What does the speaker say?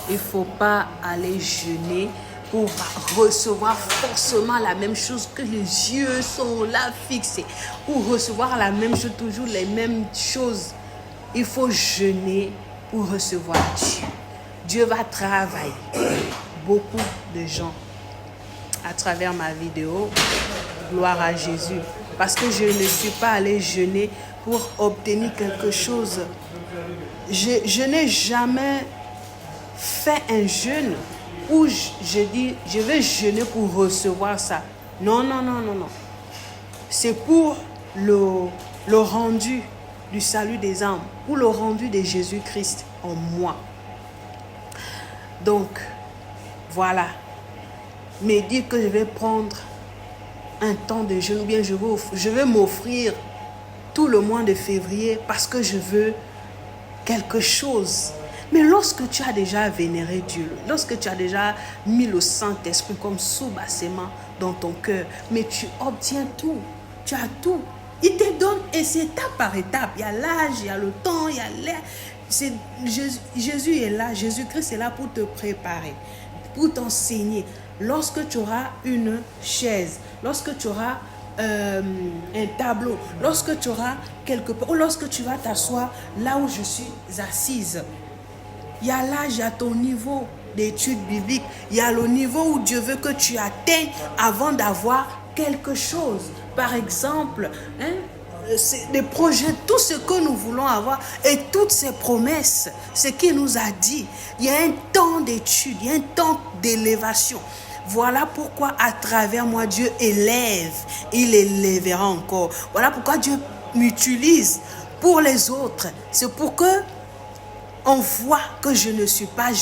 Il ne faut pas aller jeûner pour recevoir forcément la même chose, que les yeux sont là fixés. Pour recevoir la même chose, toujours les mêmes choses. Il faut jeûner pour recevoir Dieu. Dieu va travailler. Beaucoup de gens, à travers ma vidéo, gloire à Jésus, parce que je ne suis pas allée jeûner pour obtenir quelque chose. Je n'ai jamais fait un jeûne où je dis, je vais jeûner pour recevoir ça. Non, non, non, non, non. C'est pour le rendu du salut des âmes, pour le rendu de Jésus-Christ en moi. Donc, voilà. Mais dire que je vais prendre un temps de jeûne, ou bien je vais m'offrir tout le mois de février parce que je veux quelque chose. Mais lorsque tu as déjà vénéré Dieu, lorsque tu as déjà mis le Saint-Esprit comme sous-bassement dans ton cœur, mais tu obtiens tout, tu as tout. Il te donne, et c'est étape par étape. Il y a l'âge, il y a le temps, il y a l'air. Jésus est là, Jésus-Christ est là pour te préparer, pour t'enseigner. Lorsque tu auras une chaise, lorsque tu auras un tableau, lorsque tu auras quelque part, ou lorsque tu vas t'asseoir là où je suis assise, il y a l'âge, il y a ton niveau d'études bibliques, il y a le niveau où Dieu veut que tu atteignes avant d'avoir quelque chose. Par exemple, des projets, tout ce que nous voulons avoir et toutes ces promesses, ce qu'il nous a dit, il y a un temps d'étude, il y a un temps d'élévation. Voilà pourquoi à travers moi Dieu élève, il élèvera encore. Voilà pourquoi Dieu m'utilise pour les autres. C'est pour que on voit que je ne suis pas